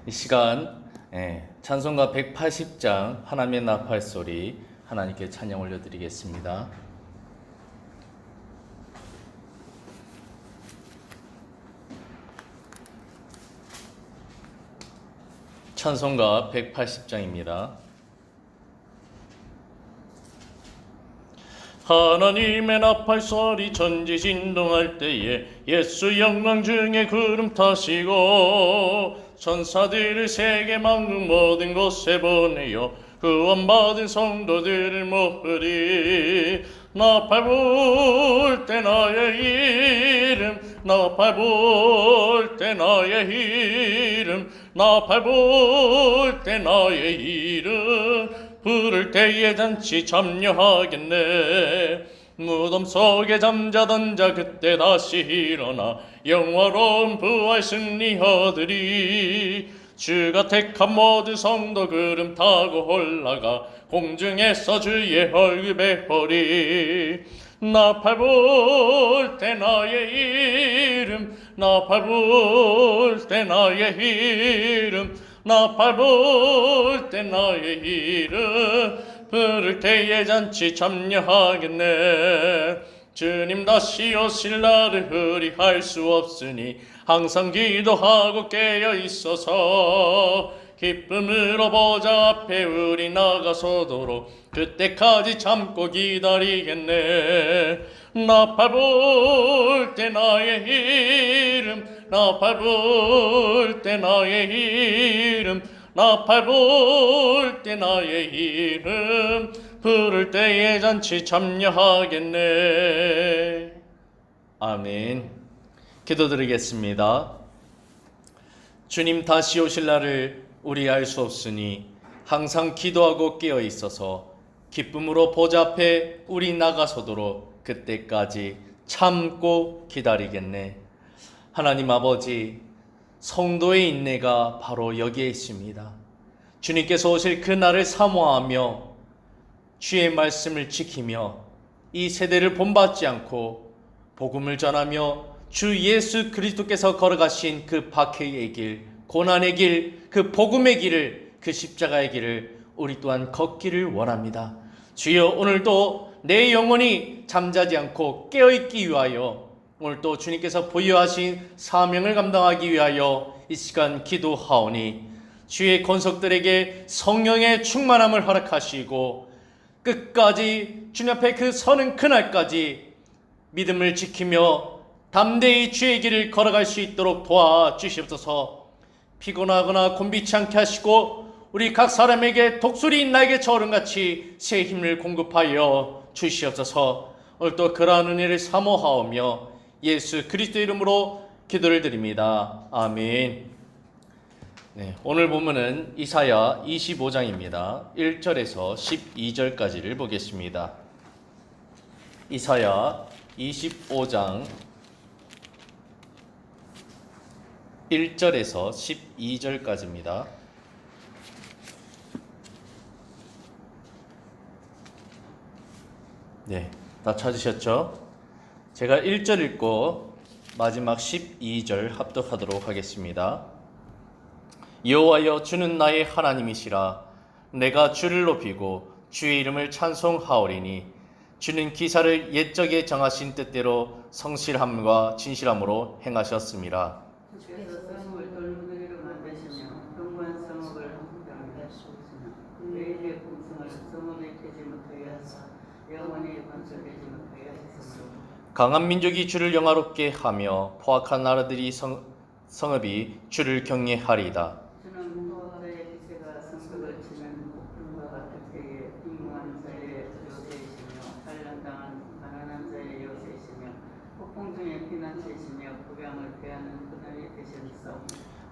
이 시간 찬송가 180장 하나님의 나팔 소리 하나님께 찬양 올려드리겠습니다. 찬송가 180장입니다. 하나님의 나팔 소리 천지 진동할 때에 예수 영광 중에 구름 타시고 천사들을 세계 만국 모든 곳에 보내어 구원받은 성도들을 모으리. 나팔 불 때 나의 이름, 나팔 불 때 나의 이름, 나팔 불 때 나의 이름, 부를 때에 잔치 참여하겠네. 무덤 속에 잠자던 자 그때 다시 일어나 영화로운 부활 승리 얻으리. 주가 택한 모든 성도 구름 타고 올라가 공중에서 주의 얼굴에 보리. 나팔 불 때 나의 이름, 나팔 불 때 나의 이름, 나팔 불 때 나의 이름, 부를 때에 잔치 참여하겠네. 주님 다시 오실 날을 의리할 수 없으니 항상 기도하고 깨어 있어서 기쁨으로 보좌 앞에 우리 나가서도록 그때까지 참고 기다리겠네. 나팔 불 때 나의 이름, 나팔 불 때 나의 이름, 나팔 불 때 나의 이름, 부를 때에 잔치 참여하겠네. 아멘. 기도드리겠습니다. 주님 다시 오실 날을 우리 알 수 없으니 항상 기도하고 깨어 있어서 기쁨으로 보좌 앞에 우리 나가서도록 그때까지 참고 기다리겠네. 하나님 아버지, 성도의 인내가 바로 여기에 있습니다. 주님께서 오실 그 날을 사모하며 주의 말씀을 지키며 이 세대를 본받지 않고 복음을 전하며 주 예수 그리스도께서 걸어가신 그 박해의 길, 고난의 길, 그 복음의 길을, 그 십자가의 길을 우리 또한 걷기를 원합니다. 주여, 오늘도 내 영혼이 잠자지 않고 깨어있기 위하여 오늘도 주님께서 부여하신 사명을 감당하기 위하여 이 시간 기도하오니 주의 권속들에게 성령의 충만함을 허락하시고 끝까지 주님 앞에 그 서는 그날까지 믿음을 지키며 담대히 주의 길을 걸어갈 수 있도록 도와주시옵소서. 피곤하거나 곤비치 않게 하시고 우리 각 사람에게 독수리 날개처 얼음같이 새 힘을 공급하여 주시옵소서. 오늘도 그러한 은혜를 사모하오며 예수 그리스도 이름으로 기도를 드립니다. 아멘. 오늘 본문은 이사야 25장입니다. 1절에서 12절까지를 보겠습니다. 이사야 25장 1절에서 12절까지입니다. 다 찾으셨죠? 제가 1절 읽고 마지막 12절 합독하도록 하겠습니다. 여호와여, 주는 나의 하나님이시라. 내가 주를 높이고 주의 이름을 찬송하오리니 주는 기사를 옛적에 정하신 뜻대로 성실함과 진실함으로 행하셨습니다. 주께서 성을 돌무더기로 만드시며 견고한 성읍을 함께 하시옵시며 레일의 공성을 성원에 깨지 못하게 하사 영원히 건설되지 못하게 하시옵소서. 강한 민족이 주를 영화롭게 하며 포악한 나라들이 성읍이 주를 경외하리이다. 주는 포악자의 기세가 성벽을 치는 폭풍과 같을 때에 빈궁하는 자의 요새이시며 단련당한 가난한 자의 요새이시며 폭풍 중에 피난처이시며 폭양을 피하는 그날이 되셨소.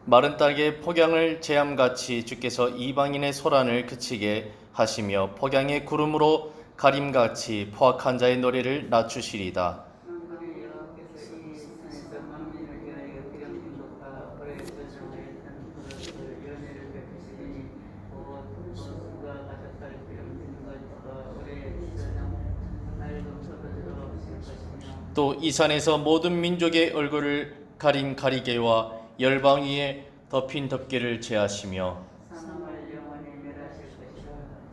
마른 땅에 폭양을 재함같이 주께서 이방인의 소란을 그치게 하시며 폭양의 구름으로 가림같이 포악한 자의 노래를 낮추시리이다. 만군의 여호와께서 이 산에서 만민을 위하여 기름진국과 오래 저장하였던 그릇을 연회를 베푸시리니 곧 원수가 가져갈 기름진 것과 오래 저장하였던 맑은 포도주로 실 것이며 또 이 산에서 모든 민족의 얼굴을 가린 가리개와 열방 위에 덮인 덮개를 제하시며 사망을 영원히 멸하실 것이라.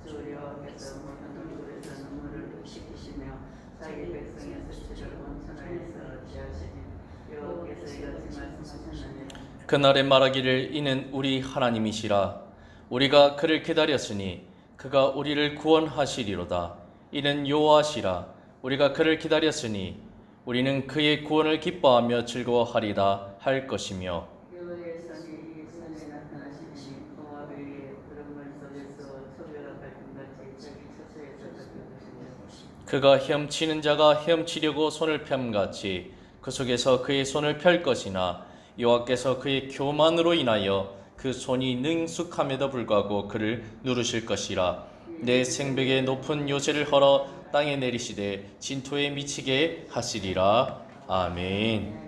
주 여호와께서 모든 얼굴에서 눈물을 씻기시며 자기 백성의 수치를 온천하에서 제하시니 여호와께서 이같이 말씀하셨느니라. 그날에 말하기를 이는 우리 하나님이시라. 우리가 그를 기다렸으니 그가 우리를 구원하시리로다. 이는 여호와시라. 우리가 그를 기다렸으니 우리는 그의 구원을 기뻐하며 즐거워하리라 할 것이며 여호와의 선이 이 산에 나타나시니 모압 위에 구름물 속에서 소별과 갈등같이 자기 처소에서 덮여 것이며 그가 헤엄치는 자가 헤엄치려고 손을 펴같이 그 속에서 그의 손을 펼 것이나 여호와께서 그의 교만으로 인하여 그 손이 능숙함에도 불구하고 그를 누르실 것이라. 내 생백의 높은 요새를 헐어 땅에 내리시되 진토에 미치게 하시리라. 아멘.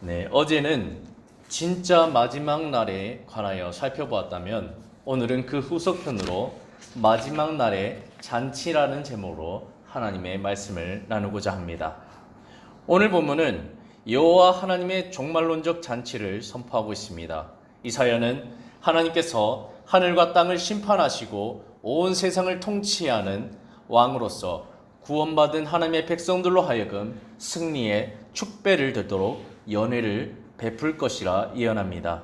네, 어제는 진짜 마지막 날에 관하여 살펴보았다면 오늘은 그 후속편으로 마지막 날의 잔치라는 제목으로 하나님의 말씀을 나누고자 합니다. 오늘 본문은 여호와 하나님의 종말론적 잔치를 선포하고 있습니다. 이사야는 하나님께서 하늘과 땅을 심판하시고 온 세상을 통치하는 왕으로서 구원받은 하나님의 백성들로 하여금 승리의 축배를 듣도록 연회를 베풀 것이라 예언합니다.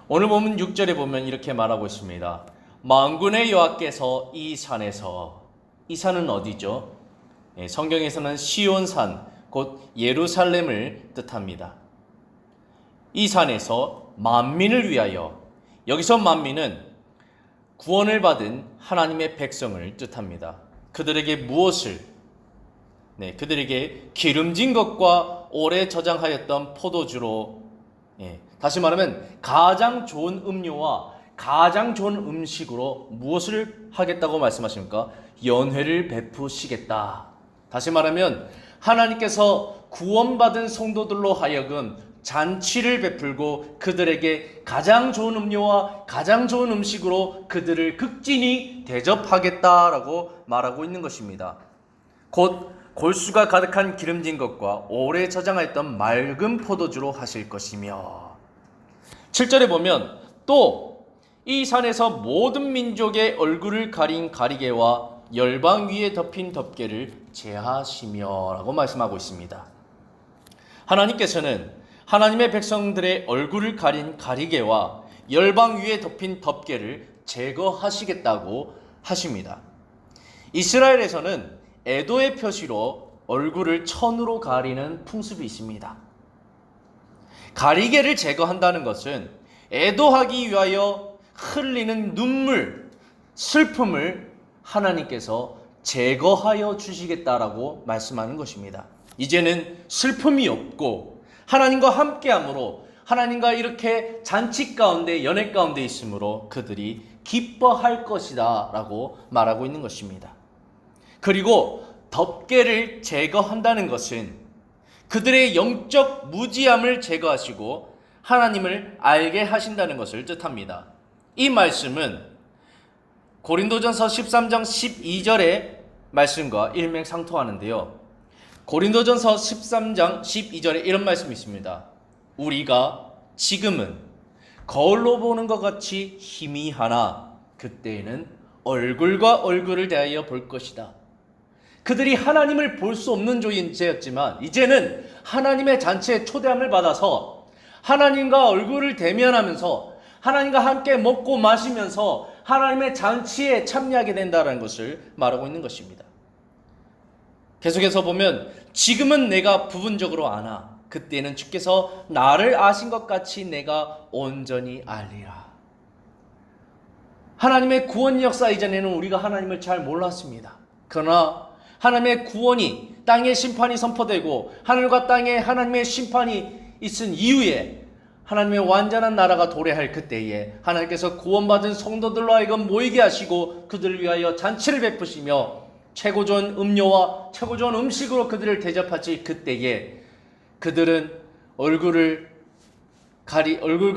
오늘 본문 6절에 보면 이렇게 말하고 있습니다. 만군의 여호와께서 이 산에서, 이 산은 어디죠? 성경에서는 시온산 곧 예루살렘을 뜻합니다. 이 산에서 만민을 위하여, 여기서 만민은 구원을 받은 하나님의 백성을 뜻합니다. 그들에게 무엇을? 그들에게 기름진 것과 오래 저장하였던 포도주로, 다시 말하면 가장 좋은 음료와 가장 좋은 음식으로 무엇을 하겠다고 말씀하십니까? 연회를 베푸시겠다. 다시 말하면 하나님께서 구원받은 성도들로 하여금 잔치를 베풀고 그들에게 가장 좋은 음료와 가장 좋은 음식으로 그들을 극진히 대접하겠다라고 말하고 있는 것입니다. 곧 골수가 가득한 기름진 것과 오래 저장하였던 맑은 포도주로 하실 것이며 7절에 보면 또 이 산에서 모든 민족의 얼굴을 가린 가리개와 열방 위에 덮인 덮개를 제하시며 라고 말씀하고 있습니다. 하나님께서는 하나님의 백성들의 얼굴을 가린 가리개와 열방 위에 덮인 덮개를 제거하시겠다고 하십니다. 이스라엘에서는 애도의 표시로 얼굴을 천으로 가리는 풍습이 있습니다. 가리개를 제거한다는 것은 애도하기 위하여 흘리는 눈물, 슬픔을 하나님께서 제거하여 주시겠다라고 말씀하는 것입니다. 이제는 슬픔이 없고 하나님과 함께함으로 하나님과 이렇게 잔치 가운데 연회 가운데 있으므로 그들이 기뻐할 것이다 라고 말하고 있는 것입니다. 그리고 덮개를 제거한다는 것은 그들의 영적 무지함을 제거하시고 하나님을 알게 하신다는 것을 뜻합니다. 이 말씀은 고린도전서 13장 12절의 말씀과 일맥상통하는데요. 고린도전서 13장 12절에 이런 말씀이 있습니다. 우리가 지금은 거울로 보는 것 같이 희미하나 그때에는 얼굴과 얼굴을 대하여 볼 것이다. 그들이 하나님을 볼 수 없는 존재였지만 이제는 하나님의 잔치에 초대함을 받아서 하나님과 얼굴을 대면하면서 하나님과 함께 먹고 마시면서 하나님의 잔치에 참여하게 된다는 것을 말하고 있는 것입니다. 계속해서 보면 지금은 내가 부분적으로 아나 그때는 주께서 나를 아신 것 같이 내가 온전히 알리라. 하나님의 구원 역사 이전에는 우리가 하나님을 잘 몰랐습니다. 그러나 하나님의 구원이 땅의 심판이 선포되고 하늘과 땅에 하나님의 심판이 있은 이후에 하나님의 완전한 나라가 도래할 그때에 하나님께서 구원받은 성도들로 하여금 모이게 하시고 그들을 위하여 잔치를 베푸시며 최고 좋은 음료와 최고 좋은 음식으로 그들을 대접하실 그때에 그들은 얼굴과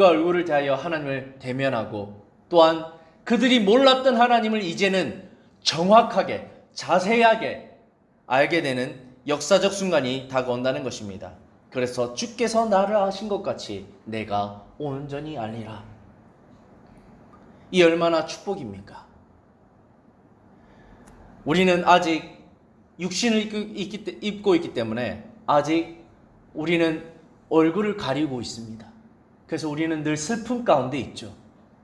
얼굴을 대하여 하나님을 대면하고 또한 그들이 몰랐던 하나님을 이제는 정확하게 자세하게 알게 되는 역사적 순간이 다가온다는 것입니다. 그래서 주께서 나를 아신 것 같이 내가 온전히 알리라. 이 얼마나 축복입니까? 우리는 아직 육신을 입고 있기 때문에 아직 우리는 얼굴을 가리고 있습니다. 그래서 우리는 늘 슬픔 가운데 있죠.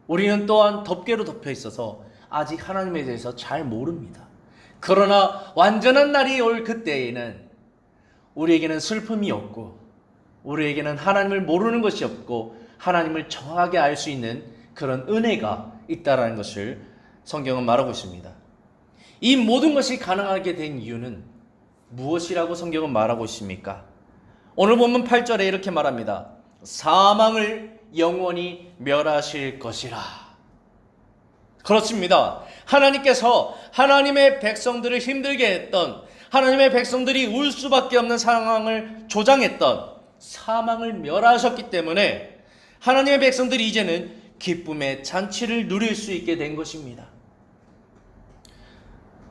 우리는 또한 덮개로 덮여 있어서 아직 하나님에 대해서 잘 모릅니다. 그러나 완전한 날이 올 그때에는 우리에게는 슬픔이 없고 우리에게는 하나님을 모르는 것이 없고 하나님을 정확하게 알 수 있는 그런 은혜가 있다라는 것을 성경은 말하고 있습니다. 이 모든 것이 가능하게 된 이유는 무엇이라고 성경은 말하고 있습니까? 오늘 본문 8절에 이렇게 말합니다. 사망을 영원히 멸하실 것이라. 그렇습니다. 하나님께서 하나님의 백성들을 힘들게 했던, 하나님의 백성들이 울 수밖에 없는 상황을 조장했던 사망을 멸하셨기 때문에 하나님의 백성들이 이제는 기쁨의 잔치를 누릴 수 있게 된 것입니다.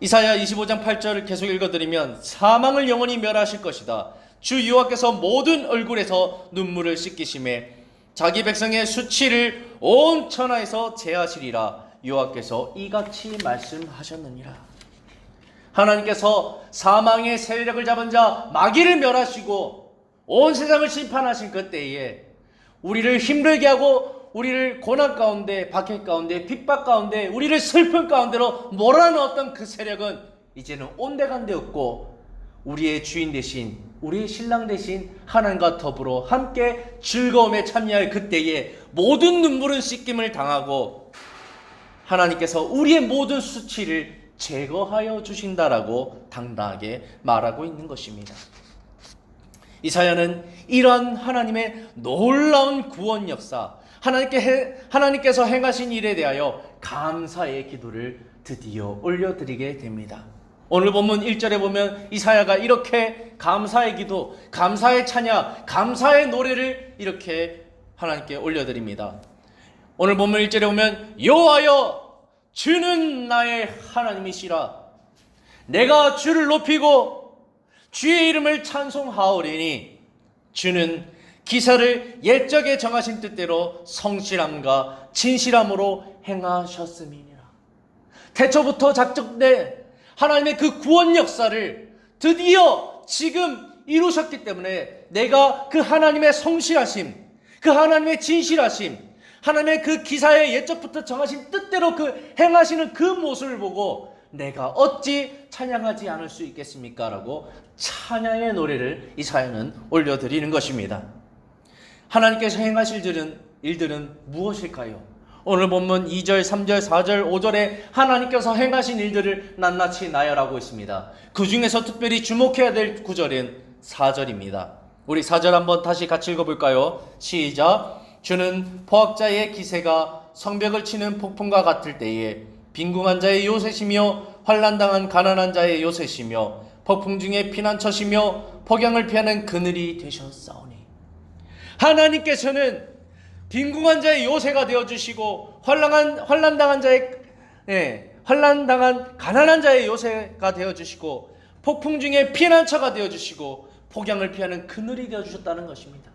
이사야 25장 8절을 계속 읽어드리면 사망을 영원히 멸하실 것이다. 주 여호와께서 모든 얼굴에서 눈물을 씻기심에 자기 백성의 수치를 온 천하에서 제하시리라. 여호와께서 이같이 말씀하셨느니라. 하나님께서 사망의 세력을 잡은 자 마귀를 멸하시고 온 세상을 심판하신 그때에 우리를 힘들게 하고 우리를 고난 가운데, 박해 가운데, 핍박 가운데, 우리를 슬픔 가운데로 몰아넣었던 그 세력은 이제는 온데간데 없고 우리의 주인 대신, 우리의 신랑 대신 하나님과 더불어 함께 즐거움에 참여할 그때에 모든 눈물은 씻김을 당하고 하나님께서 우리의 모든 수치를 제거하여 주신다라고 당당하게 말하고 있는 것입니다. 이사야는 이러한 하나님의 놀라운 구원 역사, 하나님께서 행하신 일에 대하여 감사의 기도를 드디어 올려드리게 됩니다. 오늘 본문 1절에 보면 이사야가 이렇게 감사의 기도, 감사의 찬양, 감사의 노래를 이렇게 하나님께 올려드립니다. 오늘 본문 1절에 보면 여호와여 주는 나의 하나님이시라. 내가 주를 높이고 주의 이름을 찬송하오리니 주는 기사를 옛적에 정하신 뜻대로 성실함과 진실함으로 행하셨음이니라. 태초부터 작정된 하나님의 그 구원 역사를 드디어 지금 이루셨기 때문에 내가 그 하나님의 성실하심, 그 하나님의 진실하심, 하나님의 그 기사의 옛적부터 정하신 뜻대로 그 행하시는 그 모습을 보고 내가 어찌 찬양하지 않을 수 있겠습니까? 라고 찬양의 노래를 이사야는 올려드리는 것입니다. 하나님께서 행하실 일들은 무엇일까요? 오늘 본문 2절, 3절, 4절, 5절에 하나님께서 행하신 일들을 낱낱이 나열하고 있습니다. 그 중에서 특별히 주목해야 될 구절은 4절입니다. 우리 4절 한번 다시 같이 읽어볼까요? 시작. 주는 포악자의 기세가 성벽을 치는 폭풍과 같을 때에 빈궁한 자의 요새시며 환난당한 가난한 자의 요새시며 폭풍 중에 피난처시며 폭양을 피하는 그늘이 되셨사오니. 하나님께서는 빈궁한 자의 요새가 되어주시고 환난당한 가난한 자의 요새가 되어주시고 폭풍 중에 피난처가 되어주시고 폭양을 피하는 그늘이 되어주셨다는 것입니다.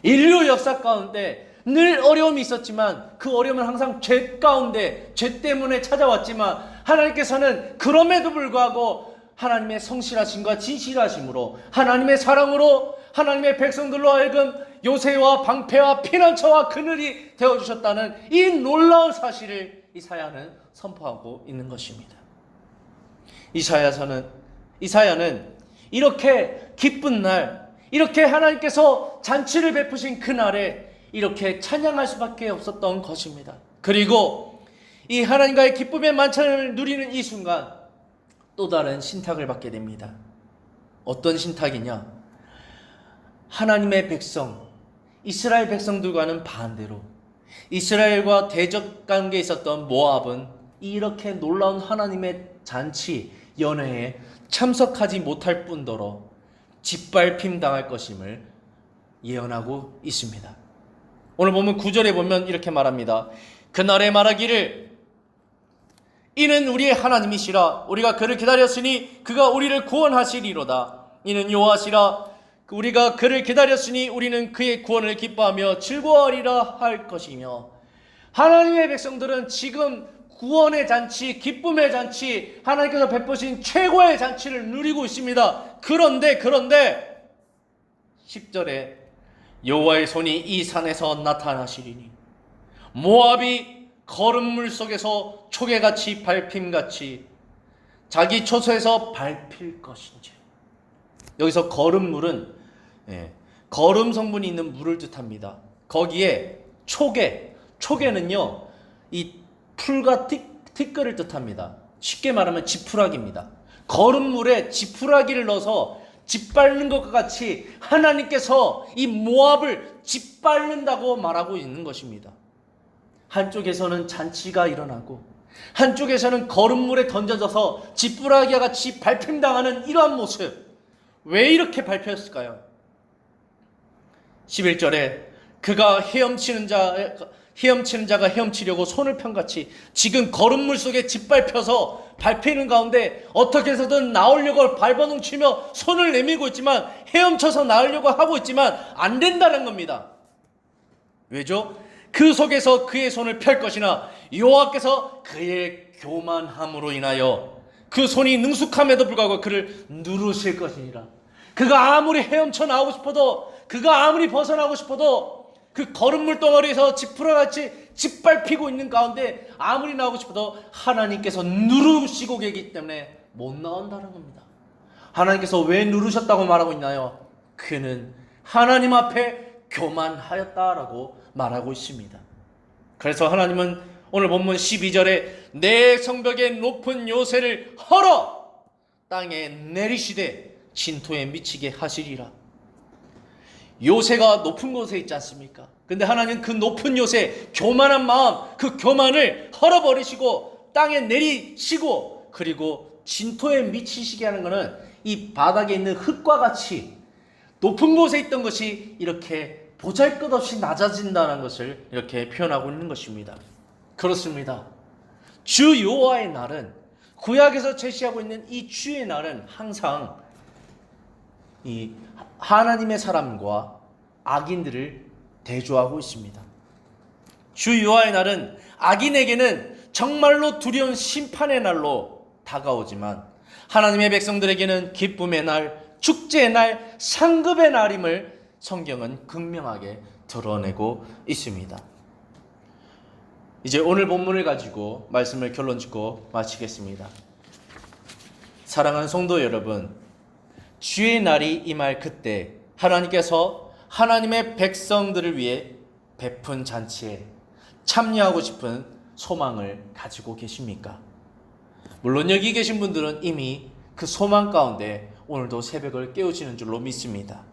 인류 역사 가운데 늘 어려움이 있었지만 그 어려움은 항상 죄 가운데 죄 때문에 찾아왔지만 하나님께서는 그럼에도 불구하고 하나님의 성실하심과 진실하심으로 하나님의 사랑으로 하나님의 백성들로 하여금 요새와 방패와 피난처와 그늘이 되어주셨다는 이 놀라운 사실을 이사야는 선포하고 있는 것입니다. 이사야는 이렇게 기쁜 날, 이렇게 하나님께서 잔치를 베푸신 그날에 이렇게 찬양할 수밖에 없었던 것입니다. 그리고 이 하나님과의 기쁨의 만찬을 누리는 이 순간 또 다른 신탁을 받게 됩니다. 어떤 신탁이냐? 하나님의 백성, 이스라엘 백성들과는 반대로 이스라엘과 대적 관계에 있었던 모압은 이렇게 놀라운 하나님의 잔치, 연회에 참석하지 못할 뿐더러 짓밟힘 당할 것임을 예언하고 있습니다. 오늘 보면 9절에 보면 이렇게 말합니다. 그날에 말하기를 이는 우리의 하나님이시라. 우리가 그를 기다렸으니 그가 우리를 구원하시리로다. 이는 여호와시라. 우리가 그를 기다렸으니 우리는 그의 구원을 기뻐하며 즐거워하리라 할 것이며, 하나님의 백성들은 지금 구원의 잔치, 기쁨의 잔치, 하나님께서 베푸신 최고의 잔치를 누리고 있습니다. 그런데 10절에 여호와의 손이 이 산에서 나타나시리니 모압이 거름물 속에서 초계같이 밟힘같이 자기 초소에서 밟힐 것인지. 여기서 거름물은 거름 성분이 있는 물을 뜻합니다. 거기에 초계는요 이 풀과 티끌을 뜻합니다. 쉽게 말하면 지푸라기입니다. 거름물에 지푸라기를 넣어서 짓밟는 것과 같이 하나님께서 이 모압을 짓밟는다고 말하고 있는 것입니다. 한쪽에서는 잔치가 일어나고 한쪽에서는 거름물에 던져져서 지푸라기와 같이 밟힘당하는 이러한 모습. 왜 이렇게 밟혔을까요? 11절에 그가 헤엄치는 자가 헤엄치려고 손을 편같이 지금 거름물 속에 짓밟혀서 밟히는 가운데 어떻게 해서든 나오려고 발버둥치며 손을 내밀고 있지만, 헤엄쳐서 나오려고 하고 있지만 안 된다는 겁니다. 왜죠? 그 속에서 그의 손을 펼 것이나 여호와께서 그의 교만함으로 인하여 그 손이 능숙함에도 불구하고 그를 누르실 것이니라. 그가 아무리 헤엄쳐 나오고 싶어도, 그가 아무리 벗어나고 싶어도 그 거름물 덩어리에서 지푸라같이 짓밟히고 있는 가운데 아무리 나오고 싶어도 하나님께서 누르시고 계시기 때문에 못 나온다는 겁니다. 하나님께서 왜 누르셨다고 말하고 있나요? 그는 하나님 앞에 교만하였다라고 말하고 있습니다. 그래서 하나님은 오늘 본문 12절에 내 성벽의 높은 요새를 헐어 땅에 내리시되 진토에 미치게 하시리라. 요새가 높은 곳에 있지 않습니까? 근데 하나님 그 높은 요새, 교만한 마음, 그 교만을 헐어버리시고 땅에 내리시고, 그리고 진토에 미치시게 하는 것은 이 바닥에 있는 흙과 같이 높은 곳에 있던 것이 이렇게 보잘것없이 낮아진다는 것을 이렇게 표현하고 있는 것입니다. 그렇습니다. 주 여호와의 날은, 구약에서 제시하고 있는 이 주의 날은 항상 이 하나님의 사람과 악인들을 대조하고 있습니다. 주 여호와의 날은 악인에게는 정말로 두려운 심판의 날로 다가오지만, 하나님의 백성들에게는 기쁨의 날, 축제의 날, 상급의 날임을 성경은 극명하게 드러내고 있습니다. 이제 오늘 본문을 가지고 말씀을 결론 짓고 마치겠습니다. 사랑하는 성도 여러분, 주의 날이 임할 그때 하나님께서 하나님의 백성들을 위해 베푼 잔치에 참여하고 싶은 소망을 가지고 계십니까? 물론 여기 계신 분들은 이미 그 소망 가운데 오늘도 새벽을 깨우시는 줄로 믿습니다.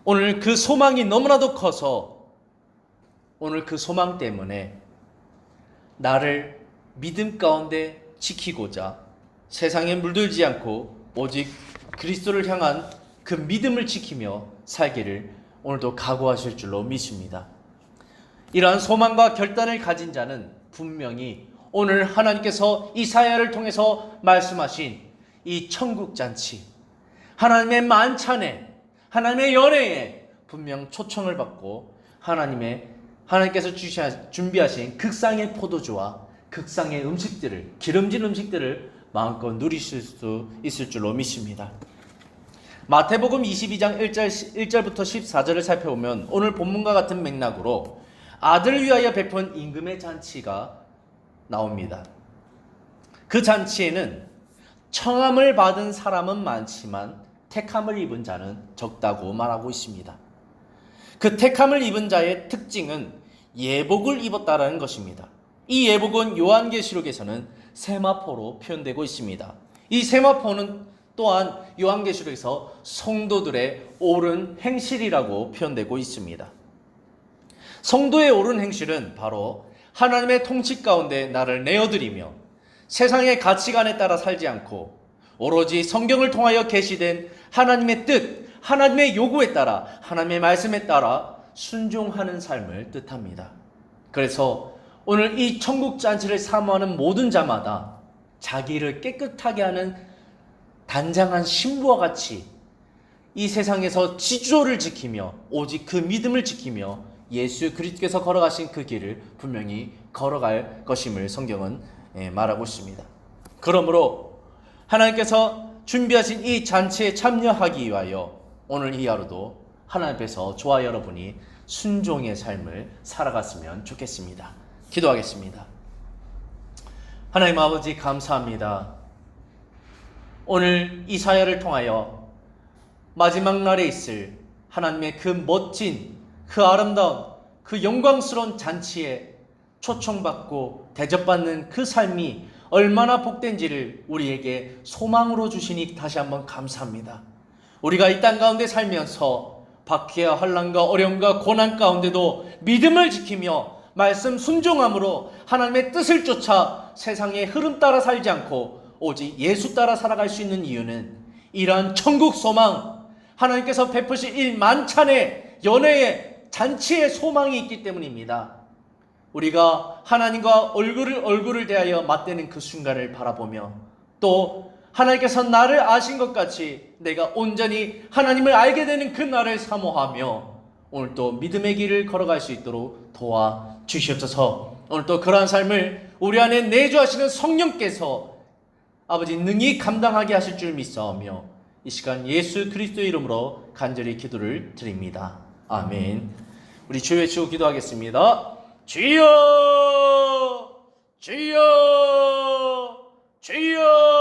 오늘 그 소망이 너무나도 커서 오늘 그 소망 때문에 나를 믿음 가운데 지키고자 세상에 물들지 않고 오직 그리스도를 향한 그 믿음을 지키며 살기를 오늘도 각오하실 줄로 믿습니다. 이러한 소망과 결단을 가진 자는 분명히 오늘 하나님께서 이사야를 통해서 말씀하신 이 천국잔치, 하나님의 만찬에, 하나님의 연회에 분명 초청을 받고 하나님께서 준비하신 극상의 포도주와 극상의 음식들을, 기름진 음식들을 마음껏 누리실 수 있을 줄로 믿습니다. 마태복음 22장 1절부터 14절을 살펴보면 오늘 본문과 같은 맥락으로 아들을 위하여 베푼 임금의 잔치가 나옵니다. 그 잔치에는 청함을 받은 사람은 많지만 택함을 입은 자는 적다고 말하고 있습니다. 그 택함을 입은 자의 특징은 예복을 입었다라는 것입니다. 이 예복은 요한계시록에서는 세마포로 표현되고 있습니다. 이 세마포는 또한 요한계시록에서 성도들의 옳은 행실이라고 표현되고 있습니다. 성도의 옳은 행실은 바로 하나님의 통치 가운데 나를 내어드리며 세상의 가치관에 따라 살지 않고 오로지 성경을 통하여 계시된 하나님의 뜻, 하나님의 요구에 따라, 하나님의 말씀에 따라 순종하는 삶을 뜻합니다. 그래서 오늘 이 천국잔치를 사모하는 모든 자마다 자기를 깨끗하게 하는 단장한 신부와 같이 이 세상에서 지조를 지키며 오직 그 믿음을 지키며 예수 그리스도께서 걸어가신 그 길을 분명히 걸어갈 것임을 성경은 말하고 있습니다. 그러므로 하나님께서 준비하신 이 잔치에 참여하기 위하여 오늘 이 하루도 하나님 앞에서 저와 여러분이 순종의 삶을 살아갔으면 좋겠습니다. 기도하겠습니다. 하나님 아버지 감사합니다. 오늘 이 사회를 통하여 마지막 날에 있을 하나님의 그 멋진, 그 아름다운, 그 영광스러운 잔치에 초청받고 대접받는 그 삶이 얼마나 복된지를 우리에게 소망으로 주시니 다시 한번 감사합니다. 우리가 이 땅 가운데 살면서 박해와 환난과 어려움과 고난 가운데도 믿음을 지키며 말씀 순종함으로 하나님의 뜻을 쫓아 세상의 흐름 따라 살지 않고 오직 예수 따라 살아갈 수 있는 이유는 이러한 천국 소망, 하나님께서 베푸실 이 만찬의 연회의 잔치의 소망이 있기 때문입니다. 우리가 하나님과 얼굴을 대하여 맞대는 그 순간을 바라보며 또 하나님께서 나를 아신 것 같이 내가 온전히 하나님을 알게 되는 그 날을 사모하며 오늘 또 믿음의 길을 걸어갈 수 있도록 도와주시옵소서. 오늘 또 그러한 삶을 우리 안에 내주하시는 성령께서 아버지 능히 감당하게 하실 줄 믿사오며 이 시간 예수 그리스도의 이름으로 간절히 기도를 드립니다. 아멘. 우리 주 외치고 기도하겠습니다. 주여 주여 주여